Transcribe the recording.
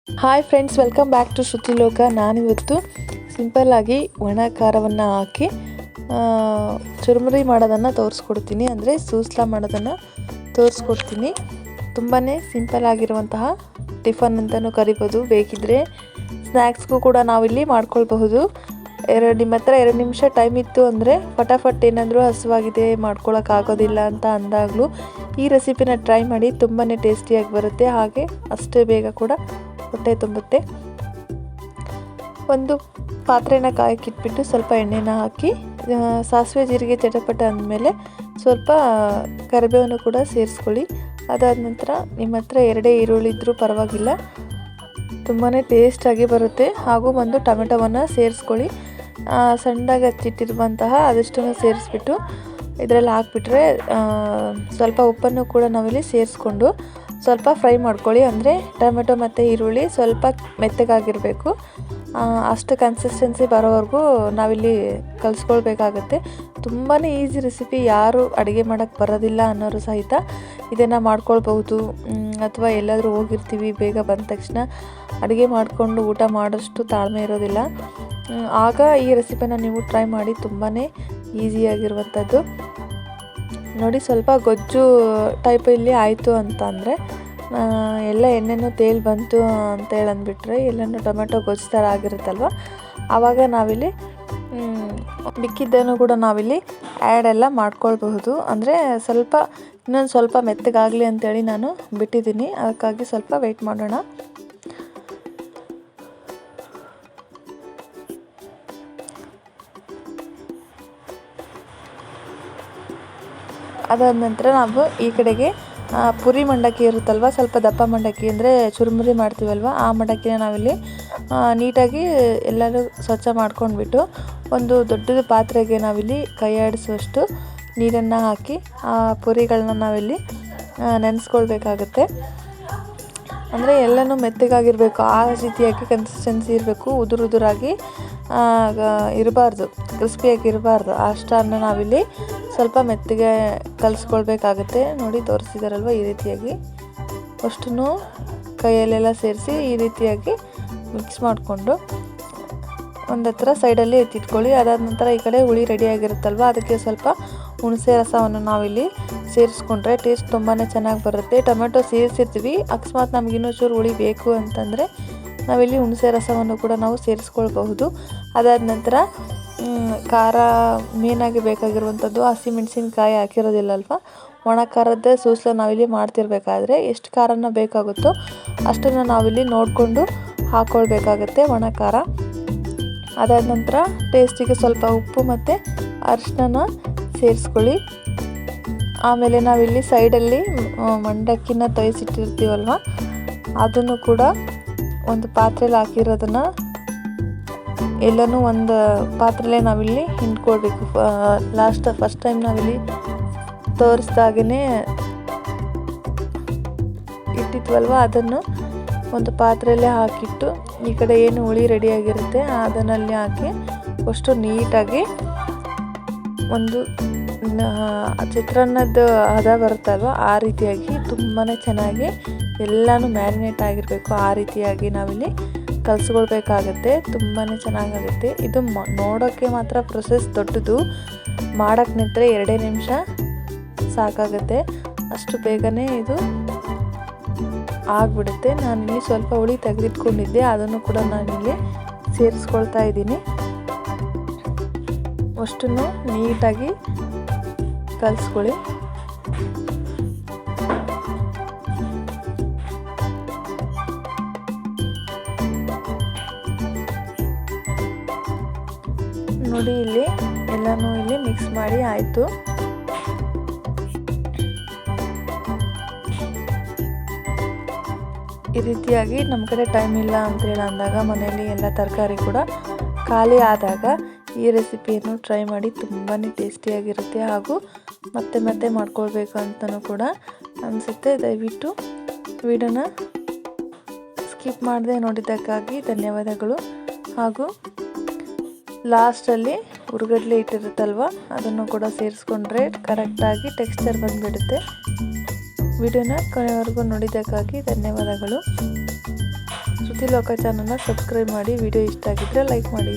Hi friends, welcome back to Shrutiloka. ನಾನಿವತ್ತು ಸಿಂಪಲ್ಲಾಗಿ ಒಣ ಖಾರವನ್ನು ಹಾಕಿ ಚುರುಮುರಿ ಮಾಡೋದನ್ನು ತೋರಿಸ್ಕೊಡ್ತೀನಿ. ಅಂದರೆ ಸೂಸ್ಲಾ ಮಾಡೋದನ್ನು ತೋರಿಸ್ಕೊಡ್ತೀನಿ. ತುಂಬಾ ಸಿಂಪಲ್ ಆಗಿರುವಂತಹ ಟಿಫನ್ ಅಂತಲೂ ಕರಿಬೋದು. ಬೇಕಿದ್ದರೆ ಸ್ನ್ಯಾಕ್ಸ್ಗೂ ಕೂಡ ನಾವಿಲ್ಲಿ ಮಾಡ್ಕೊಳ್ಬಹುದು. ನಿಮ್ಮ ಹತ್ರ 2 ನಿಮಿಷ ಟೈಮ್ ಇತ್ತು ಅಂದರೆ ಫಟಾಫಟ್ ಏನಾದರೂ ಹಸುವಾಗಿದೆ ಮಾಡ್ಕೊಳಕ್ಕಾಗೋದಿಲ್ಲ ಅಂತ ಅಂದಾಗಲೂ ಈ ರೆಸಿಪಿನ ಟ್ರೈ ಮಾಡಿ. ತುಂಬಾ ಟೇಸ್ಟಿಯಾಗಿ ಬರುತ್ತೆ, ಹಾಗೆ ಅಷ್ಟೇ ಬೇಗ ಕೂಡ ಹೊಟ್ಟೆ ತುಂಬುತ್ತೆ. ಒಂದು ಪಾತ್ರೆನ ಕಾಯಕ್ಕಿಟ್ಬಿಟ್ಟು ಸ್ವಲ್ಪ ಎಣ್ಣೆನ ಹಾಕಿ ಸಾಸಿವೆ ಜೀರಿಗೆ ಚಟಪಟ ಅಂದಮೇಲೆ ಸ್ವಲ್ಪ ಕರಿಬೇವನ್ನು ಕೂಡ ಸೇರಿಸ್ಕೊಳ್ಳಿ. ಅದಾದ ನಂತರ ನಿಮ್ಮ ಹತ್ರ 2 ಈರುಳ್ಳಿ ಇದ್ದರೂ ಪರವಾಗಿಲ್ಲ, ತುಂಬಾ ಟೇಸ್ಟಾಗಿ ಬರುತ್ತೆ. ಹಾಗೂ ಒಂದು ಟೊಮೆಟೊವನ್ನು ಸೇರಿಸ್ಕೊಳ್ಳಿ. ಸಣ್ಣದಾಗಿ ಹಚ್ಚಿಟ್ಟಿರುವಂತಹ ಅದಷ್ಟನ್ನು ಸೇರಿಸ್ಬಿಟ್ಟು ಇದರಲ್ಲಿ ಹಾಕ್ಬಿಟ್ರೆ ಸ್ವಲ್ಪ ಉಪ್ಪನ್ನು ಕೂಡ ನಾವಿಲ್ಲಿ ಸೇರಿಸ್ಕೊಂಡು ಸ್ವಲ್ಪ ಫ್ರೈ ಮಾಡ್ಕೊಳ್ಳಿ. ಅಂದರೆ ಟೊಮೆಟೊ ಮತ್ತು ಈರುಳ್ಳಿ ಸ್ವಲ್ಪ ಮೆತ್ತಗಾಗಿರಬೇಕು. ಅಷ್ಟು ಕನ್ಸಿಸ್ಟೆನ್ಸಿ ಬರೋವರೆಗೂ ನಾವಿಲ್ಲಿ ಕಲಿಸ್ಕೊಳ್ಬೇಕಾಗತ್ತೆ. ತುಂಬಾ ಈಸಿ ರೆಸಿಪಿ. ಯಾರು ಅಡುಗೆ ಮಾಡೋಕ್ಕೆ ಬರೋದಿಲ್ಲ ಅನ್ನೋರು ಸಹಿತ ಇದನ್ನು ಮಾಡ್ಕೊಳ್ಬಹುದು. ಅಥವಾ ಎಲ್ಲಾದರೂ ಹೋಗಿರ್ತೀವಿ, ಬೇಗ ಬಂದ ತಕ್ಷಣ ಅಡುಗೆ ಮಾಡಿಕೊಂಡು ಊಟ ಮಾಡೋಷ್ಟು ತಾಳ್ಮೆ ಇರೋದಿಲ್ಲ. ಆಗ ಈ ರೆಸಿಪಿನ ನೀವು ಟ್ರೈ ಮಾಡಿ. ತುಂಬಾ ಈಸಿಯಾಗಿರುವಂಥದ್ದು. ನೋಡಿ, ಸ್ವಲ್ಪ ಗೊಜ್ಜು ಟೈಪ್ ಇಲ್ಲಿ ಆಯಿತು ಅಂತ ಅಂದರೆ ಎಲ್ಲ ಎಣ್ಣೆನೂ ತೇಲ್ ಬಂತು ಅಂತೇಳಿ ಅಂದ್ಬಿಟ್ರೆ ಎಲ್ಲನೂ ಟೊಮೆಟೊ ಗೊಜ್ಜು ಥರ ಆಗಿರುತ್ತಲ್ವ, ಆವಾಗ ನಾವಿಲ್ಲಿ ಮಿಕ್ಕಿದ್ದನ್ನು ಕೂಡ ನಾವಿಲ್ಲಿ ಆ್ಯಡ್ ಎಲ್ಲ ಮಾಡ್ಕೊಳ್ಬಹುದು. ಅಂದರೆ ಇನ್ನೊಂದು ಸ್ವಲ್ಪ ಮೆತ್ತಗಾಗಲಿ ಅಂತೇಳಿ ನಾನು ಬಿಟ್ಟಿದ್ದೀನಿ. ಅದಕ್ಕಾಗಿ ಸ್ವಲ್ಪ ವೆಯ್ಟ್ ಮಾಡೋಣ. ಅದಾದ ನಂತರ ನಾವು ಈ ಕಡೆಗೆ ಪುರಿ ಮಂಡಕ್ಕಿ ಇರುತ್ತಲ್ವ, ಸ್ವಲ್ಪ ದಪ್ಪ ಮಂಡಕ್ಕಿ ಅಂದರೆ ಚುರುಮುರಿ ಮಾಡ್ತೀವಲ್ವ, ಆ ಮಂಡಕ್ಕಿನ ನಾವಿಲ್ಲಿ ನೀಟಾಗಿ ಎಲ್ಲರೂ ಸ್ವಚ್ಛ ಮಾಡ್ಕೊಂಡ್ಬಿಟ್ಟು ಒಂದು ದೊಡ್ಡದು ಪಾತ್ರೆಗೆ ನಾವಿಲ್ಲಿ ಕೈ ಆಡಿಸುವಷ್ಟು ನೀರನ್ನು ಹಾಕಿ ಆ ಪುರಿಗಳನ್ನ ನಾವಿಲ್ಲಿ ನೆನೆಸ್ಕೊಳ್ಬೇಕಾಗತ್ತೆ. ಅಂದರೆ ಎಲ್ಲನೂ ಮೆತ್ತಗಾಗಿರಬೇಕು, ಆ ರೀತಿಯಾಗಿ ಕನ್ಸಿಸ್ಟೆನ್ಸಿ ಇರಬೇಕು. ಉದುರಾಗಿ ಇರಬಾರ್ದು, ಕ್ರಿಸ್ಪಿಯಾಗಿ ಇರಬಾರ್ದು. ಅಷ್ಟನ್ನು ನಾವಿಲ್ಲಿ ಸ್ವಲ್ಪ ಮೆತ್ತಗೆ ಕಲಿಸ್ಕೊಳ್ಬೇಕಾಗತ್ತೆ. ನೋಡಿ, ತೋರಿಸಿದಾರಲ್ವ, ಈ ರೀತಿಯಾಗಿ ಅಷ್ಟನ್ನು ಕೈಯಲ್ಲೆಲ್ಲ ಸೇರಿಸಿ ಈ ರೀತಿಯಾಗಿ ಮಿಕ್ಸ್ ಮಾಡಿಕೊಂಡು ಒಂದು ಹತ್ರ ಸೈಡಲ್ಲಿ ಎತ್ತಿಟ್ಕೊಳ್ಳಿ. ಅದಾದ ನಂತರ ಈ ಕಡೆ ಹುಳಿ ರೆಡಿಯಾಗಿರುತ್ತಲ್ವ, ಅದಕ್ಕೆ ಸ್ವಲ್ಪ ಹುಣಸೆ ರಸವನ್ನು ನಾವಿಲ್ಲಿ ಸೇರಿಸ್ಕೊಂಡ್ರೆ ಟೇಸ್ಟ್ ತುಂಬಾ ಚೆನ್ನಾಗಿ ಬರುತ್ತೆ. ಟೊಮೆಟೊ ಸೇರಿಸಿರ್ತೀವಿ, ಅಕಸ್ಮಾತ್ ನಮ್ಗೆ ಇನ್ನೂ ಚೂರು ಹುಳಿ ಬೇಕು ಅಂತಂದರೆ ನಾವಿಲ್ಲಿ ಹುಣಸೆ ರಸವನ್ನು ಕೂಡ ನಾವು ಸೇರಿಸ್ಕೊಳ್ಬಹುದು. ಅದಾದ ನಂತರ ಖಾರ ಮೇನಾಗಿ ಬೇಕಾಗಿರುವಂಥದ್ದು ಹಸಿಮೆಣಸಿನ್ಕಾಯಿ ಹಾಕಿರೋದಿಲ್ಲಲ್ವ, ಒಣ ಖಾರದ ಸೂಸ್ಲ ನಾವಿಲ್ಲಿ ಮಾಡ್ತಿರ್ಬೇಕಾದ್ರೆ ಎಷ್ಟು ಖಾರನ ಬೇಕಾಗುತ್ತೋ ಅಷ್ಟನ್ನು ನಾವಿಲ್ಲಿ ನೋಡಿಕೊಂಡು ಹಾಕ್ಕೊಳ್ಬೇಕಾಗತ್ತೆ ಒಣ ಖಾರ. ಅದಾದ ನಂತರ ಟೇಸ್ಟಿಗೆ ಸ್ವಲ್ಪ ಉಪ್ಪು ಮತ್ತು ಅರಿಶಿನ ಸೇರಿಸ್ಕೊಳ್ಳಿ. ಆಮೇಲೆ ನಾವಿಲ್ಲಿ ಸೈಡಲ್ಲಿ ಮಂಡಕ್ಕಿನ ತೋಯಿಸಿಟ್ಟಿರ್ತೀವಲ್ವ, ಅದನ್ನು ಕೂಡ ಒಂದು ಪಾತ್ರೆಯಲ್ಲಿ ಹಾಕಿರೋದನ್ನು ಎಲ್ಲನೂ ಒಂದು ಪಾತ್ರೆಯಲ್ಲೇ ನಾವಿಲ್ಲಿ ಹಿಂಡ್ಕೊಳ್ಬೇಕು. ಫಸ್ಟ್ ಟೈಮ್ ನಾವಿಲ್ಲಿ ತೋರಿಸ್ದಾಗೇ ಇಟ್ಟಿದ್ವಲ್ವ, ಅದನ್ನು ಒಂದು ಪಾತ್ರೆಯಲ್ಲೇ ಹಾಕಿಟ್ಟು ಈ ಕಡೆ ಏನು ಹುಳಿ ರೆಡಿಯಾಗಿರುತ್ತೆ ಅದನ್ನಲ್ಲಿ ಹಾಕಿ ಅಷ್ಟು ನೀಟಾಗಿ ಒಂದು ಚಿತ್ರಾನ್ನದ ಹದ ಬರುತ್ತಲ್ವ, ಆ ರೀತಿಯಾಗಿ ತುಂಬಾ ಚೆನ್ನಾಗಿ ಎಲ್ಲನೂ ಮ್ಯಾರಿನೇಟ್ ಆಗಿರಬೇಕು. ಆ ರೀತಿಯಾಗಿ ನಾವಿಲ್ಲಿ ಕಲಿಸ್ಕೊಳ್ಬೇಕಾಗತ್ತೆ. ತುಂಬಾ ಚೆನ್ನಾಗಾಗುತ್ತೆ. ಇದು ನೋಡೋಕ್ಕೆ ಮಾತ್ರ ಪ್ರೊಸೆಸ್ ದೊಡ್ಡದು, ಮಾಡೋಕ್ಕೆ ನಿಂತರೆ 2 ನಿಮಿಷ ಸಾಕಾಗುತ್ತೆ. ಅಷ್ಟು ಬೇಗನೆ ಇದು ಆಗಿಬಿಡುತ್ತೆ. ನಾನಿಲ್ಲಿ ಸ್ವಲ್ಪ ಹುಳಿ ತೆಗೆದಿಟ್ಕೊಂಡಿದ್ದೆ, ಅದನ್ನು ಕೂಡ ನಾನಿಲ್ಲಿ ಸೇರಿಸ್ಕೊಳ್ತಾ ಇದ್ದೀನಿ. ಅಷ್ಟನ್ನು ನೀಟಾಗಿ ಕಲಿಸ್ಕೊಳ್ಳಿ. ನೋಡಿ, ಇಲ್ಲಿ ಎಲ್ಲನೂ ಇಲ್ಲಿ ಮಿಕ್ಸ್ ಮಾಡಿ ಆಯಿತು. ಈ ರೀತಿಯಾಗಿ ನಮ್ಮ ಕಡೆ ಟೈಮ್ ಇಲ್ಲ ಅಂತೇಳಿ ಅಂದಾಗ, ಮನೆಯಲ್ಲಿ ಎಲ್ಲ ತರಕಾರಿ ಕೂಡ ಖಾಲಿ ಆದಾಗ ಈ ರೆಸಿಪಿಯನ್ನು ಟ್ರೈ ಮಾಡಿ. ತುಂಬಾ ಟೇಸ್ಟಿಯಾಗಿರುತ್ತೆ, ಹಾಗೂ ಮತ್ತೆ ಮತ್ತೆ ಮಾಡ್ಕೊಳ್ಬೇಕು ಅಂತಲೂ ಕೂಡ ಅನಿಸುತ್ತೆ. ದಯವಿಟ್ಟು ವಿಡಿಯೋನ ಸ್ಕಿಪ್ ಮಾಡದೆ ನೋಡಿದ್ದಕ್ಕಾಗಿ ಧನ್ಯವಾದಗಳು. ಹಾಗೂ ಲಾಸ್ಟಲ್ಲಿ ಹುರ್ಗಡ್ಲೆ ಇಟ್ಟಿರುತ್ತಲ್ವ, ಅದನ್ನು ಕೂಡ ಸೇರಿಸ್ಕೊಂಡ್ರೆ ಕರೆಕ್ಟಾಗಿ ಟೆಕ್ಸ್ಚರ್ ಬಂದುಬಿಡುತ್ತೆ. ವಿಡಿಯೋನ ಕೊನೆವರೆಗೂ ನೋಡಿದ್ದಕ್ಕಾಗಿ ಧನ್ಯವಾದಗಳು. ಶ್ರುತಿ ಲೋಕ ಚಾನಲ್ನ ಸಬ್ಸ್ಕ್ರೈಬ್ ಮಾಡಿ. ವಿಡಿಯೋ ಇಷ್ಟ ಆಗಿದ್ದರೆ ಲೈಕ್ ಮಾಡಿ.